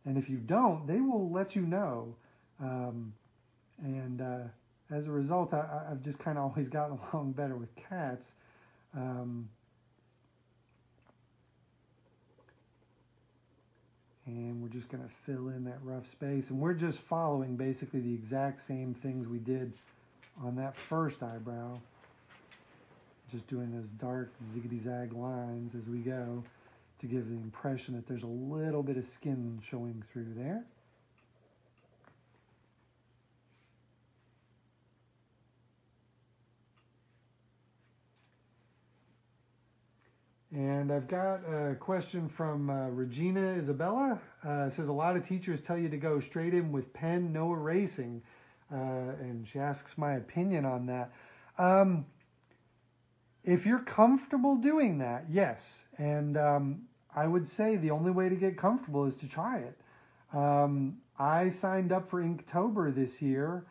and if you don't, they will let you know. And as a result, I've just kind of always gotten along better with cats. And we're just going to fill in that rough space, and we're just following basically the exact same things we did on that first eyebrow, just doing those dark ziggity-zag lines as we go to give the impression that there's a little bit of skin showing through there. And I've got a question from Regina Isabella. It says, a lot of teachers tell you to go straight in with pen, no erasing. And she asks my opinion on that. If you're comfortable doing that, yes. And I would say the only way to get comfortable is to try it. I signed up for Inktober this year,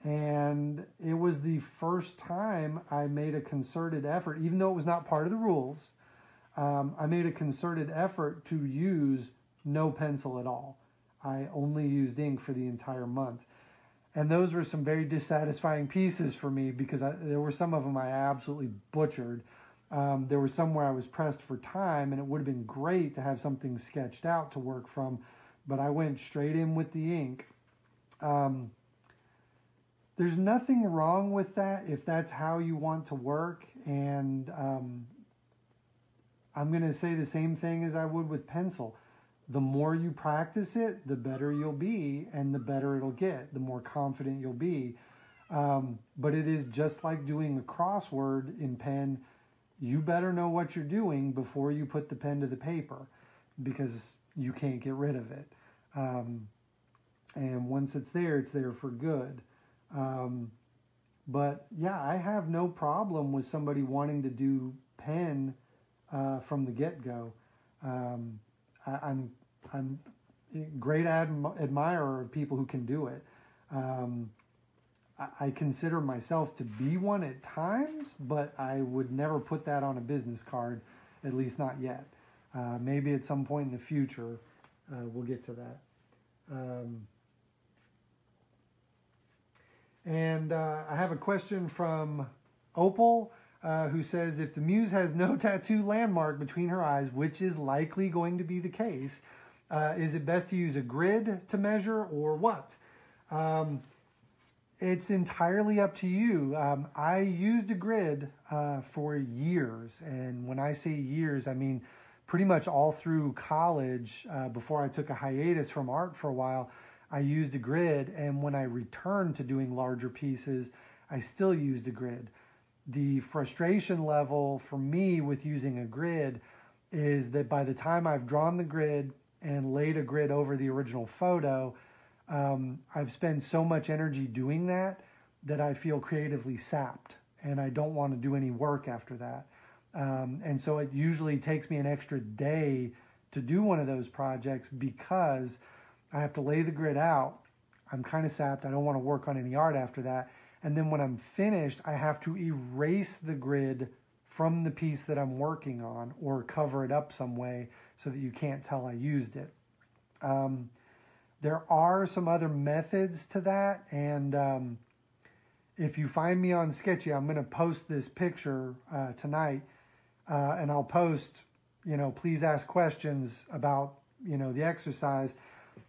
and it was the first time I made a concerted effort, even though it was not part of the rules. I made a concerted effort to use no pencil at all. I only used ink for the entire month. And those were some very dissatisfying pieces for me, because there were some of them I absolutely butchered. There were some where I was pressed for time, and it would have been great to have something sketched out to work from, but I went straight in with the ink. There's nothing wrong with that if that's how you want to work, and I'm going to say the same thing as I would with pencil. The more you practice it, the better you'll be, and the better it'll get, the more confident you'll be. But it is just like doing a crossword in pen. You better know what you're doing before you put the pen to the paper, because you can't get rid of it. And once it's there for good. But yeah, I have no problem with somebody wanting to do pen from the get-go. I'm a great admirer of people who can do it. I consider myself to be one at times, but I would never put that on a business card, at least not yet. Maybe at some point in the future, we'll get to that. And I have a question from Opal, who says, if the muse has no tattoo landmark between her eyes, which is likely going to be the case, is it best to use a grid to measure, or what? It's entirely up to you. I used a grid for years, and when I say years, I mean pretty much all through college. Before I took a hiatus from art for a while, I used a grid, and when I returned to doing larger pieces, I still used a grid. The frustration level for me with using a grid is that by the time I've drawn the grid and laid a grid over the original photo, I've spent so much energy doing that I feel creatively sapped, and I don't want to do any work after that. And so it usually takes me an extra day to do one of those projects because I have to lay the grid out. I'm kind of sapped. I don't want to work on any art after that. And then when I'm finished, I have to erase the grid from the piece that I'm working on or cover it up some way so that you can't tell I used it. There are some other methods to that, and if you find me on Sktchy, I'm going to post this picture tonight, and I'll post, please ask questions about, the exercise.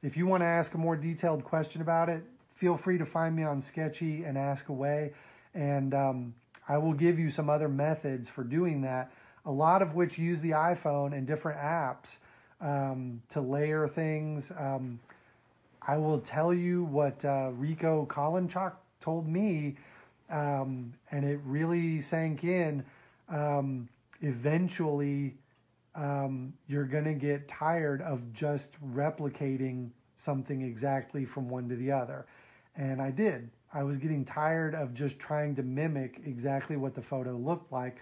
If you want to ask a more detailed question about it, feel free to find me on Sktchy and ask away, and I will give you some other methods for doing that, a lot of which use the iPhone and different apps to layer things. I will tell you what Rico Kolinchuk told me, and it really sank in. Eventually, you're going to get tired of just replicating something exactly from one to the other. And I did. I was getting tired of just trying to mimic exactly what the photo looked like,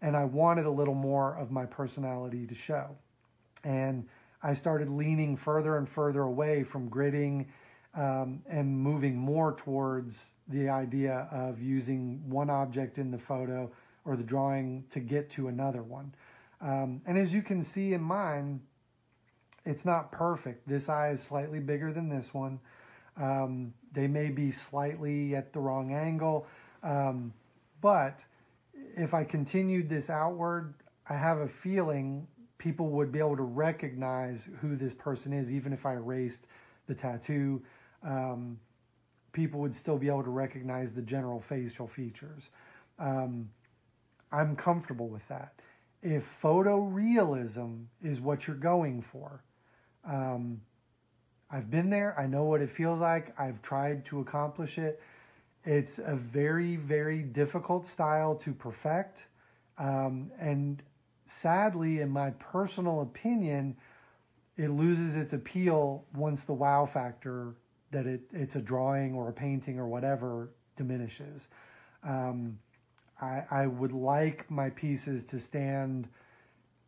and I wanted a little more of my personality to show. And I started leaning further and further away from gridding and moving more towards the idea of using one object in the photo or the drawing to get to another one. And as you can see in mine, it's not perfect. This eye is slightly bigger than this one. They may be slightly at the wrong angle, but if I continued this outward, I have a feeling people would be able to recognize who this person is, even if I erased the tattoo. People would still be able to recognize the general facial features. I'm comfortable with that. If photorealism is what you're going for, I've been there. I know what it feels like. I've tried to accomplish it. It's a very, very difficult style to perfect. And sadly, in my personal opinion, it loses its appeal once the wow factor that it's a drawing or a painting or whatever diminishes. I would like my pieces to stand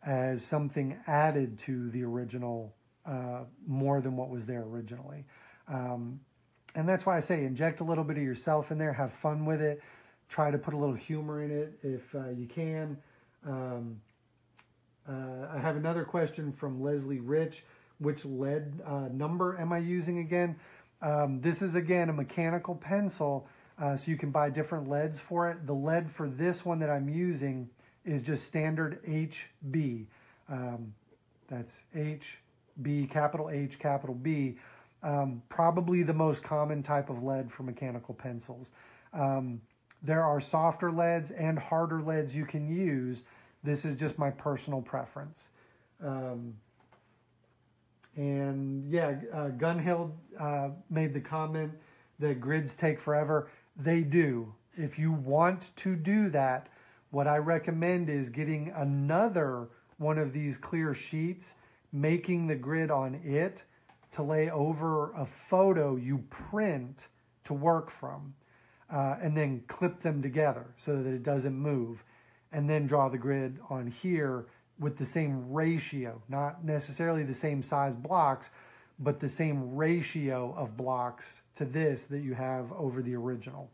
as something added to the original more than what was there originally. And that's why I say inject a little bit of yourself in there, have fun with it, try to put a little humor in it if you can. I have another question from Leslie Rich. Which lead number am I using again? This is, again, a mechanical pencil, so you can buy different leads for it. The lead for this one that I'm using is just standard HB. That's HB, capital H, capital B. Probably the most common type of lead for mechanical pencils. There are softer leads and harder leads you can use. This is just my personal preference. And yeah, Gunhild made the comment that grids take forever. They do. If you want to do that, what I recommend is getting another one of these clear sheets, making the grid on it to lay over a photo you print to work from, and then clip them together so that it doesn't move, and then draw the grid on here with the same ratio, not necessarily the same size blocks, but the same ratio of blocks to this that you have over the original.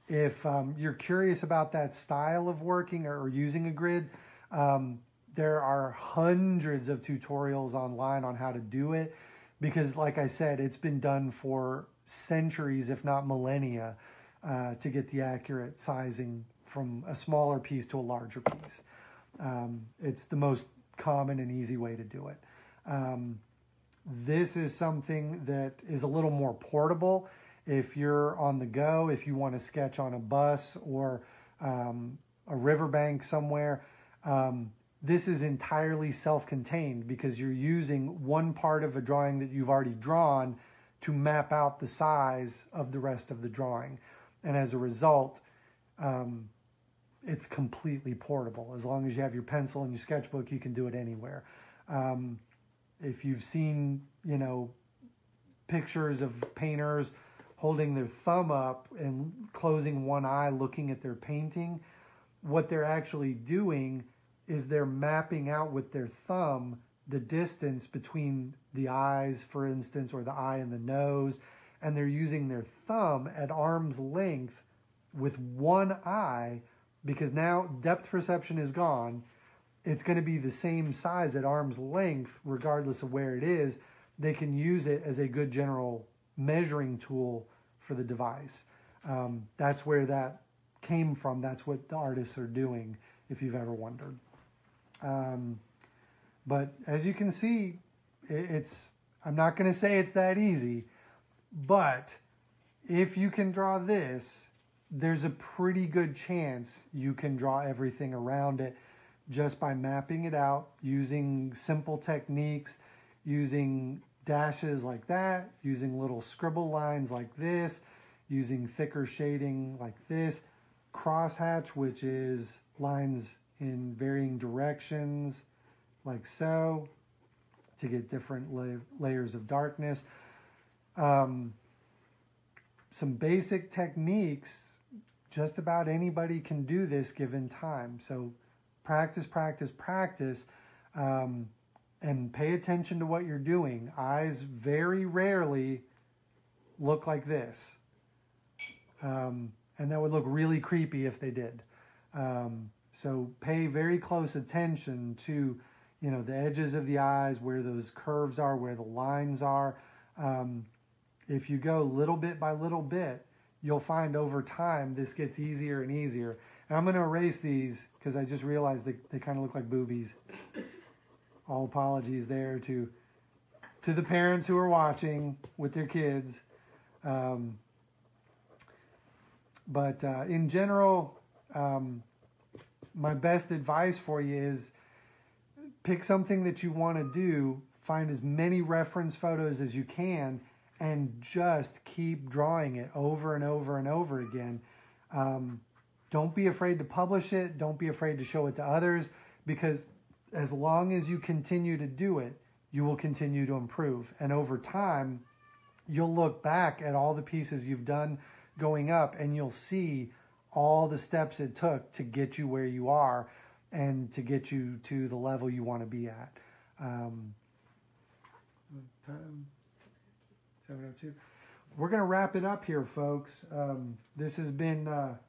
If you're curious about that style of working or using a grid, there are hundreds of tutorials online on how to do it because, like I said, it's been done for centuries, if not millennia, to get the accurate sizing from a smaller piece to a larger piece. It's the most common and easy way to do it. This is something that is a little more portable. If you're on the go, if you want to sketch on a bus or a riverbank somewhere, this is entirely self-contained because you're using one part of a drawing that you've already drawn to map out the size of the rest of the drawing. And as a result, it's completely portable. As long as you have your pencil and your sketchbook, you can do it anywhere. If you've seen, pictures of painters holding their thumb up and closing one eye looking at their painting, what they're actually doing is they're mapping out with their thumb the distance between the eyes, for instance, or the eye and the nose, and they're using their thumb at arm's length with one eye, because now depth perception is gone. It's going to be the same size at arm's length regardless of where it is. They can use it as a good general measuring tool for the device. That's where that came from. That's what the artists are doing, if you've ever wondered. But as you can see, I'm not going to say it's that easy, but if you can draw this, there's a pretty good chance you can draw everything around it just by mapping it out, using simple techniques, using dashes like that, using little scribble lines like this, using thicker shading like this, crosshatch, which is lines in varying directions like so, to get different layers of darkness. Some basic techniques, just about anybody can do this given time. So practice, practice, practice, and pay attention to what you're doing. Eyes very rarely look like this. And that would look really creepy if they did. So pay very close attention to, the edges of the eyes, where those curves are, where the lines are. If you go little bit by little bit, you'll find over time this gets easier and easier. And I'm going to erase these because I just realized they kind of look like boobies. All apologies there to the parents who are watching with their kids. But in general, my best advice for you is pick something that you want to do, find as many reference photos as you can, and just keep drawing it over and over and over again. Don't be afraid to publish it. Don't be afraid to show it to others, because as long as you continue to do it, you will continue to improve. And over time, you'll look back at all the pieces you've done going up, and you'll see all the steps it took to get you where you are and to get you to the level you want to be at. Time 7:02. We're going to wrap it up here, folks. This has been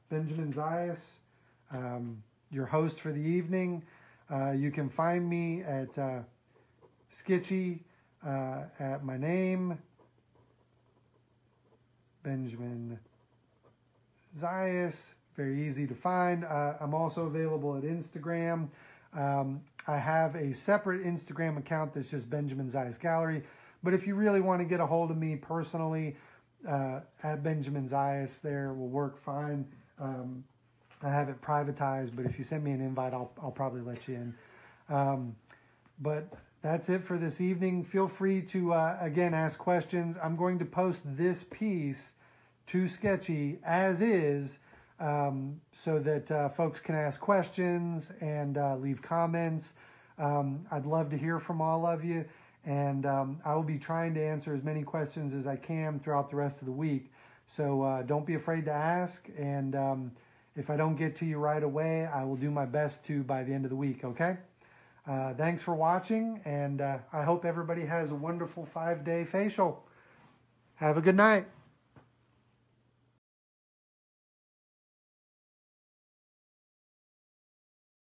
Benjamin Zayas, your host for the evening. You can find me at Sktchy, at my name, Benjamin Zayas. Very easy to find. I'm also available at Instagram. I have a separate Instagram account that's just Benjamin Zayas Gallery. But if you really want to get a hold of me personally, at Benjamin Zayas there will work fine. I have it privatized, but if you send me an invite, I'll probably let you in. But that's it for this evening. Feel free to, again, ask questions. I'm going to post this piece to Sktchy as is, so that folks can ask questions and leave comments. I'd love to hear from all of you, and I will be trying to answer as many questions as I can throughout the rest of the week. So don't be afraid to ask, and if I don't get to you right away, I will do my best to by the end of the week, okay? Thanks for watching, and I hope everybody has a wonderful 5-day facial. Have a good night.